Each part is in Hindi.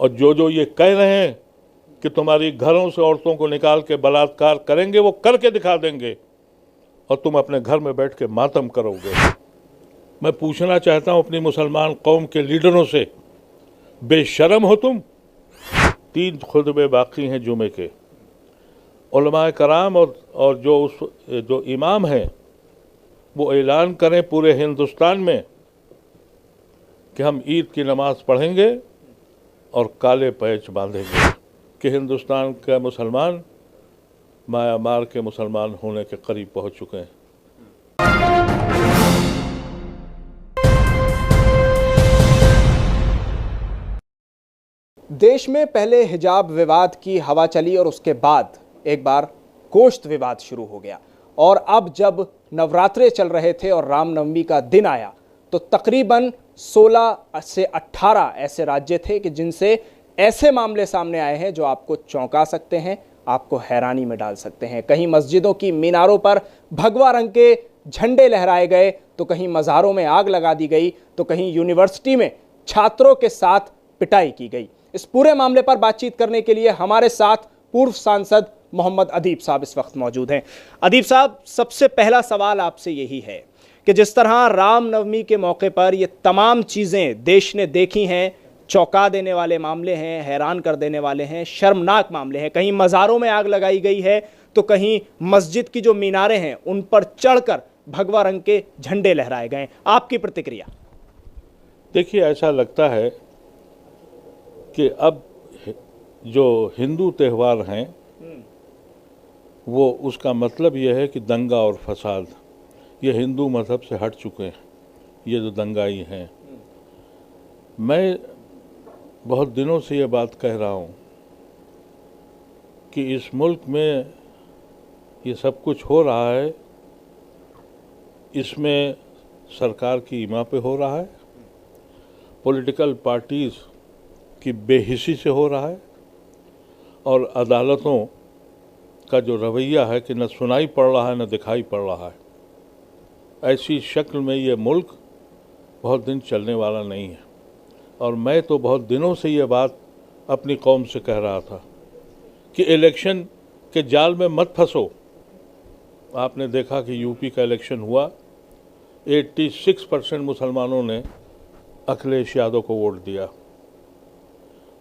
और जो जो ये कह रहे हैं कि तुम्हारी घरों से औरतों को निकाल के बलात्कार करेंगे, वो करके दिखा देंगे और तुम अपने घर में बैठ के मातम करोगे। मैं पूछना चाहता हूं अपनी मुसलमान कौम के लीडरों से, बेशर्म हो तुम? 3 खुतबे बाकी हैं जुमे के। उलमाए कराम और जो इमाम हैं वो ऐलान करें पूरे हिंदुस्तान में कि हम ईद की नमाज पढ़ेंगे और काले पैच बांधेंगे कि हिंदुस्तान का मुसलमान म्यांमार के मुसलमान होने के करीब पहुंच चुके हैं। देश में पहले हिजाब विवाद की हवा चली और उसके बाद एक बार गोश्त विवाद शुरू हो गया। और अब जब नवरात्रे चल रहे थे और रामनवमी का दिन आया तो तकरीबन 16 से 18 ऐसे राज्य थे कि जिनसे ऐसे मामले सामने आए हैं जो आपको चौंका सकते हैं, आपको हैरानी में डाल सकते हैं। कहीं मस्जिदों की मीनारों पर भगवा रंग के झंडे लहराए गए तो कहीं मज़ारों में आग लगा दी गई तो कहीं यूनिवर्सिटी में छात्रों के साथ पिटाई की गई। इस पूरे मामले पर बातचीत करने के लिए हमारे साथ पूर्व सांसद मोहम्मद अदीब साहब इस वक्त मौजूद हैं। अदीब साहब, सबसे पहला सवाल आपसे यही है कि जिस तरह रामनवमी के मौके पर ये तमाम चीज़ें देश ने देखी हैं, चौंका देने वाले मामले हैं, हैरान कर देने वाले हैं, शर्मनाक मामले हैं। कहीं मज़ारों में आग लगाई गई है तो कहीं मस्जिद की जो मीनारें हैं उन पर चढ़कर भगवा रंग के झंडे लहराए गए। आपकी प्रतिक्रिया? देखिए, ऐसा लगता है कि अब जो हिंदू त्यौहार हैं वो उसका मतलब यह है कि दंगा और फसाद ये हिंदू मज़हब से हट चुके हैं। ये जो दंगाई हैं, मैं बहुत दिनों से ये बात कह रहा हूँ कि इस मुल्क में ये सब कुछ हो रहा है, इसमें सरकार की ईमा पे हो रहा है, पॉलिटिकल पार्टीज़ की बेहिसी से हो रहा है और अदालतों का जो रवैया है कि न सुनाई पड़ रहा है न दिखाई पड़ रहा है। ऐसी शक्ल में ये मुल्क बहुत दिन चलने वाला नहीं है। और मैं तो बहुत दिनों से ये बात अपनी कौम से कह रहा था कि इलेक्शन के जाल में मत फंसो। आपने देखा कि यूपी का इलेक्शन हुआ, 86% मुसलमानों ने अखिलेश यादव को वोट दिया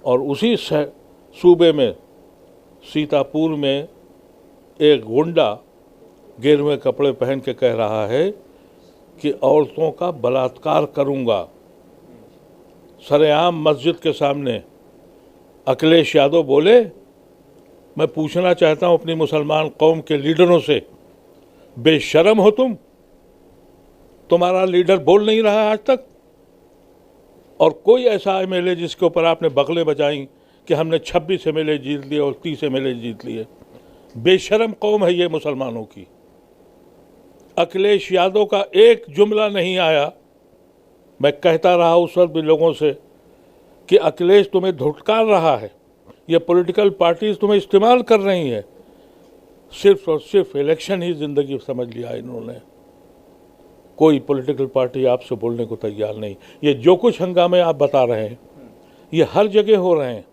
और उसी सूबे में सीतापुर में एक गुंडा गेरुए कपड़े पहन के कह रहा है कि औरतों का बलात्कार करूंगा। सरेआम मस्जिद के सामने अखिलेश यादव बोले। मैं पूछना चाहता हूं अपनी मुसलमान कौम के लीडरों से, बेशर्म हो तुम? तुम्हारा लीडर बोल नहीं रहा है आज तक, और कोई ऐसा एमएलए जिसके ऊपर आपने बगलें बजाई कि हमने 26 एमएलए जीत लिए और 30 एमएलए जीत लिए। बेशर्म कौम है ये मुसलमानों की। अखिलेश यादव का एक जुमला नहीं आया। मैं कहता रहा उस वक्त भी लोगों से कि अखिलेश तुम्हें धुटकार रहा है, ये पॉलिटिकल पार्टीज तुम्हें इस्तेमाल कर रही हैं। सिर्फ और सिर्फ इलेक्शन ही जिंदगी समझ लिया इन्होंने। कोई पॉलिटिकल पार्टी आपसे बोलने को तैयार नहीं। ये जो कुछ हंगामे आप बता रहे हैं ये हर जगह हो रहे हैं।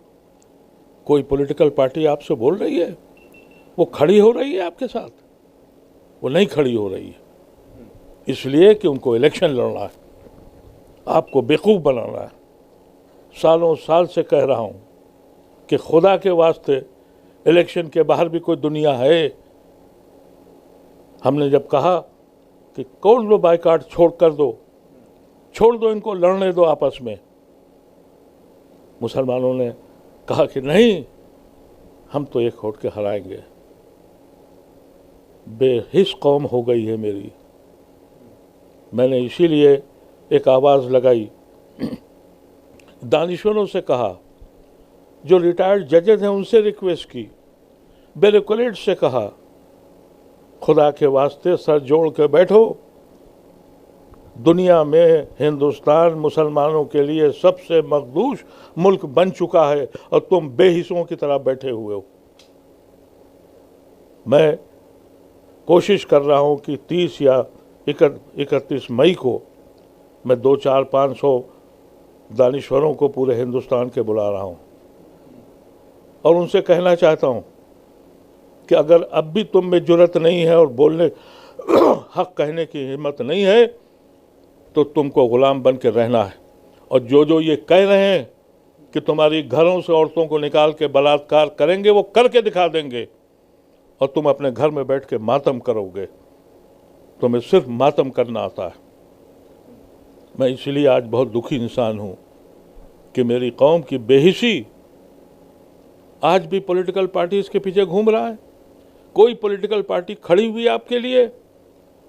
कोई पॉलिटिकल पार्टी आपसे बोल रही है, वो खड़ी हो रही है आपके साथ? वो नहीं खड़ी हो रही है, इसलिए कि उनको इलेक्शन लड़ना है, आपको बेवकूफ़ बनाना है। सालों साल से कह रहा हूं कि खुदा के वास्ते इलेक्शन के बाहर भी कोई दुनिया है। हमने जब कहा कि कौन लो बाइकाट छोड़ दो इनको लड़ने दो आपस में, मुसलमानों ने कहा कि नहीं, हम तो एक होट के हराएंगे। बेहिस कौम हो गई है मेरी। मैंने इसीलिए एक आवाज़ लगाई, दानिशवरों से कहा, जो रिटायर्ड जजेस हैं उनसे रिक्वेस्ट की, बेरिकुलेट से कहा, खुदा के वास्ते सर जोड़ के बैठो। दुनिया में हिंदुस्तान मुसलमानों के लिए सबसे मकदूस मुल्क बन चुका है और तुम बेहिस्सों की तरह बैठे हुए हो। मैं कोशिश कर रहा हूं कि 30 या 31 मई को मैं 200-400-500 दानिश्वरों को पूरे हिंदुस्तान के बुला रहा हूं। और उनसे कहना चाहता हूँ कि अगर अब भी तुम में जुर्रत नहीं है और बोलने हक कहने की हिम्मत नहीं है तो तुमको गुलाम बन के रहना है। और जो ये कह रहे हैं कि तुम्हारी घरों से औरतों को निकाल के बलात्कार करेंगे, वो करके दिखा देंगे और तुम अपने घर में बैठ के मातम करोगे। तुम्हें सिर्फ मातम करना आता है। मैं इसलिए आज बहुत दुखी इंसान हूँ कि मेरी कौम की बेहिसी आज भी पॉलिटिकल पार्टीज के पीछे घूम रहा है। कोई पॉलिटिकल पार्टी खड़ी हुई आपके लिए?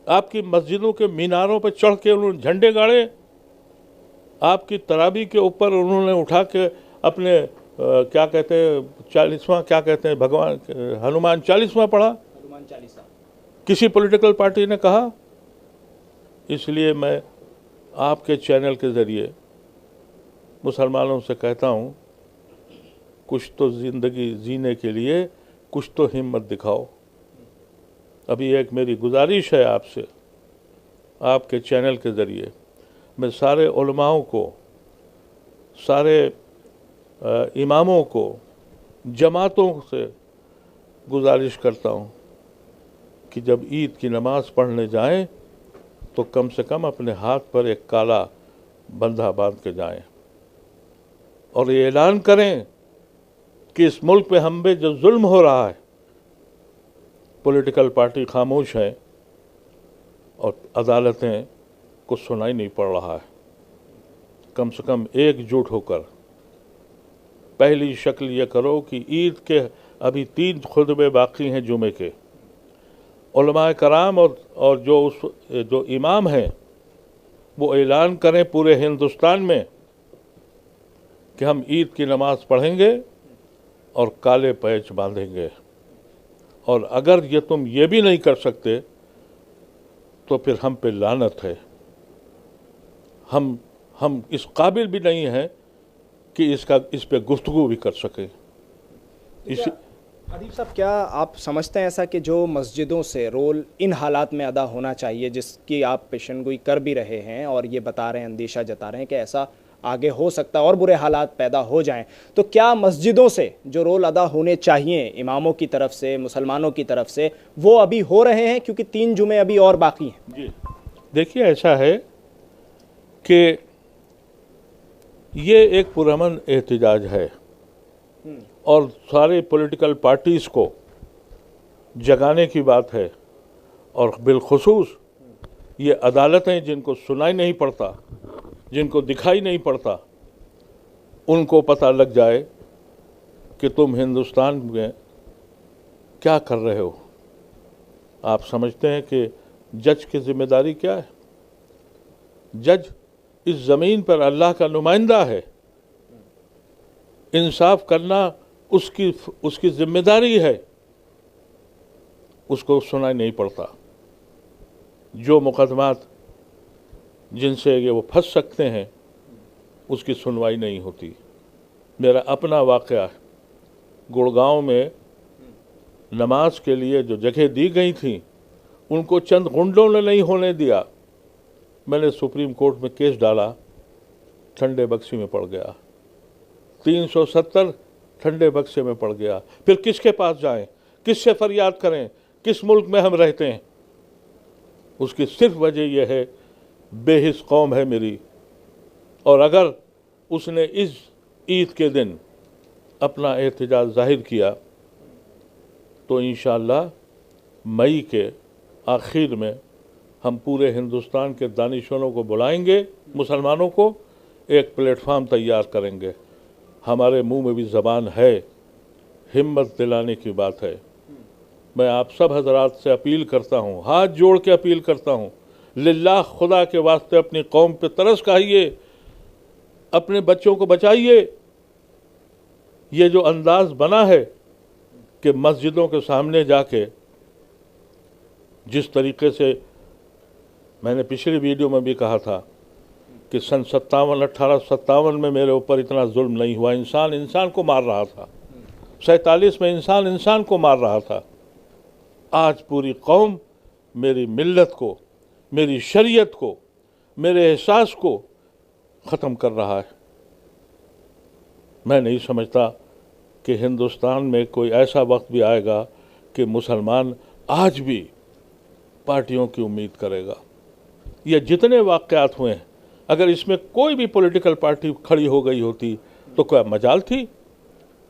आपकी मस्जिदों के मीनारों पर चढ़ के उन्होंने झंडे गाड़े, आपकी तराबी के ऊपर उन्होंने उठा के अपने क्या कहते हैं 40वां, क्या कहते हैं भगवान, हनुमान 40वां पढ़ा, हनुमान चालीसा। किसी पॉलिटिकल पार्टी ने कहा? इसलिए मैं आपके चैनल के ज़रिए मुसलमानों से कहता हूँ, कुछ तो ज़िंदगी जीने के लिए कुछ तो हिम्मत दिखाओ। अभी एक मेरी गुजारिश है आपसे, आपके चैनल के ज़रिए मैं सारे उलमाओं को, सारे इमामों को, जमातों से गुजारिश करता हूँ कि जब ईद की नमाज़ पढ़ने जाएं तो कम से कम अपने हाथ पर एक काला बंधा बांध के जाएं और ये ऐलान करें कि इस मुल्क पे हम पे जो जुल्म हो रहा है, पॉलिटिकल पार्टी खामोश है और अदालतें कुछ सुनाई नहीं पड़ रहा है। कम से कम एकजुट होकर पहली शक्ल ये करो कि ईद के अभी 3 खुतबे बाकी हैं जुमे के, उलमाए कराम और जो इमाम हैं वो ऐलान करें पूरे हिंदुस्तान में कि हम ईद की नमाज़ पढ़ेंगे और काले पैच बांधेंगे। और अगर ये तुम ये भी नहीं कर सकते तो फिर हम पे लानत है। हम इस काबिल भी नहीं हैं कि इस पे गुफ्तगू भी कर सकें। अदीब साहब, क्या आप समझते हैं ऐसा कि जो मस्जिदों से रोल इन हालात में अदा होना चाहिए, जिसकी आप पेशेंगोई कर भी रहे हैं और ये बता रहे हैं, अंदेशा जता रहे हैं कि ऐसा आगे हो सकता है और बुरे हालात पैदा हो जाएं, तो क्या मस्जिदों से जो रोल अदा होने चाहिए इमामों की तरफ से, मुसलमानों की तरफ से, वो अभी हो रहे हैं? क्योंकि 3 जुमे अभी और बाकी हैं। जी देखिए, ऐसा है कि ये एक पुरअमन एहतजाज है और सारे पॉलिटिकल पार्टीज़ को जगाने की बात है। और बिलखुसूस ये अदालतें जिनको सुनाई नहीं पड़ता, जिनको दिखाई नहीं पड़ता, उनको पता लग जाए कि तुम हिंदुस्तान में क्या कर रहे हो। आप समझते हैं कि जज की जिम्मेदारी क्या है? जज इस ज़मीन पर अल्लाह का नुमाइंदा है। इंसाफ करना उसकी जिम्मेदारी है। उसको सुनाई नहीं पड़ता। जो मुकदमात जिनसे ये वो फंस सकते हैं उसकी सुनवाई नहीं होती। मेरा अपना वाक़या है, गुड़गांव में नमाज के लिए जो जगह दी गई थी उनको चंद गुंडों ने नहीं होने दिया। मैंने सुप्रीम कोर्ट में केस डाला, ठंडे बक्से में पड़ गया। 370 ठंडे बक्से में पड़ गया। फिर किसके पास जाएं, किससे फरियाद करें, किस मुल्क में हम रहते हैं? उसकी सिर्फ वजह यह है, बेहिस कौम है मेरी। और अगर उसने इस ईद के दिन अपना एहतजाज जाहिर किया तो इंशाअल्लाह मई के आखिर में हम पूरे हिंदुस्तान के दानिशवरों को बुलाएंगे, मुसलमानों को एक प्लेटफार्म तैयार करेंगे। हमारे मुंह में भी ज़बान है, हिम्मत दिलाने की बात है। मैं आप सब हजरात से अपील करता हूँ, हाथ जोड़ के अपील करता हूँ, लिल्लाह खुदा के वास्ते अपनी कौम पे तरस खाइए, अपने बच्चों को बचाइए। ये जो अंदाज बना है कि मस्जिदों के सामने जाके, जिस तरीके से मैंने पिछली वीडियो में भी कहा था कि सन 1857 में मेरे ऊपर इतना जुल्म नहीं हुआ। इंसान इंसान को मार रहा था। 47 में इंसान इंसान को मार रहा था। आज पूरी कौम मेरी मिल्लत को, मेरी शरीयत को, मेरे एहसास को ख़त्म कर रहा है। मैं नहीं समझता कि हिंदुस्तान में कोई ऐसा वक्त भी आएगा कि मुसलमान आज भी पार्टियों की उम्मीद करेगा। ये जितने वाक़यात हुए हैं, अगर इसमें कोई भी पॉलिटिकल पार्टी खड़ी हो गई होती तो क्या मजाल थी,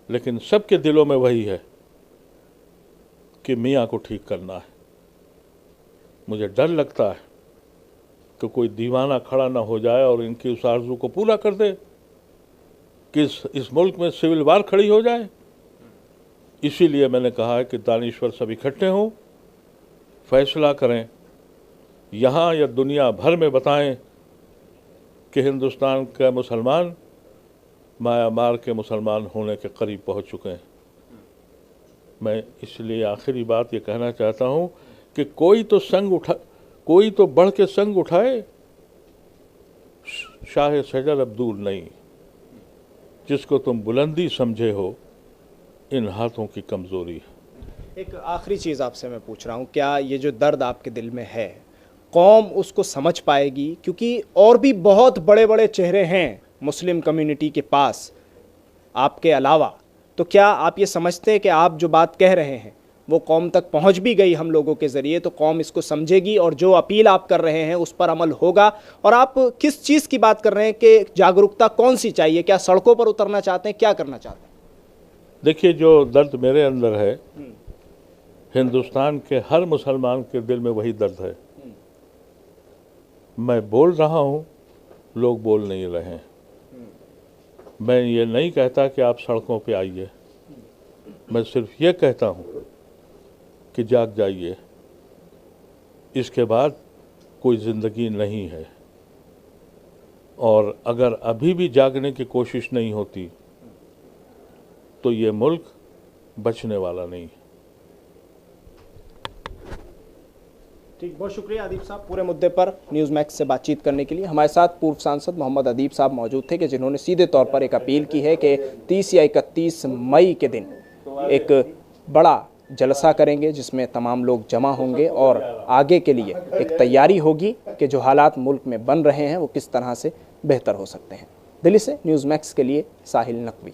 लेकिन सबके दिलों में वही है कि मियाँ को ठीक करना है। मुझे डर लगता है कि कोई दीवाना खड़ा ना हो जाए और इनकी उस आरज़ू को पूरा कर दे कि इस मुल्क में सिविल वार खड़ी हो जाए। इसीलिए मैंने कहा है कि दानिश्वर सब इकट्ठे हों, फैसला करें, यहाँ या दुनिया भर में बताएं कि हिंदुस्तान के मुसलमान म्यांमार के मुसलमान होने के करीब पहुँच चुके हैं। मैं इसलिए आखिरी बात ये कहना चाहता हूँ कि कोई तो बढ़ के संग उठाए, शाह शजर अब्दुल नहीं, जिसको तुम बुलंदी समझे हो इन हाथों की कमज़ोरी है। एक आखिरी चीज़ आपसे मैं पूछ रहा हूँ, क्या ये जो दर्द आपके दिल में है कौम उसको समझ पाएगी? क्योंकि और भी बहुत बड़े बड़े चेहरे हैं मुस्लिम कम्युनिटी के पास आपके अलावा, तो क्या आप ये समझते हैं कि आप जो बात कह रहे हैं वो कौम तक पहुंच भी गई हम लोगों के ज़रिए, तो कौम इसको समझेगी और जो अपील आप कर रहे हैं उस पर अमल होगा? और आप किस चीज़ की बात कर रहे हैं कि जागरूकता कौन सी चाहिए? क्या सड़कों पर उतरना चाहते हैं, क्या करना चाहते हैं? देखिए, जो दर्द मेरे अंदर है, हिंदुस्तान के हर मुसलमान के दिल में वही दर्द है। मैं बोल रहा हूँ, लोग बोल नहीं रहे हैं। मैं ये नहीं कहता कि आप सड़कों पे आइए, मैं सिर्फ ये कहता हूँ कि जाग जाइए, इसके बाद कोई ज़िंदगी नहीं है। और अगर अभी भी जागने की कोशिश नहीं होती तो ये मुल्क बचने वाला नहीं है। ठीक, बहुत शुक्रिया अदीब साहब पूरे मुद्दे पर न्यूज़ मैक्स से बातचीत करने के लिए। हमारे साथ पूर्व सांसद मोहम्मद अदीब साहब मौजूद थे कि जिन्होंने सीधे तौर पर एक अपील की है कि 30 या 31 मई के दिन एक बड़ा जलसा करेंगे जिसमें तमाम लोग जमा होंगे और आगे के लिए एक तैयारी होगी कि जो हालात मुल्क में बन रहे हैं वो किस तरह से बेहतर हो सकते हैं। दिल्ली से न्यूज़ मैक्स के लिए साहिल नकवी।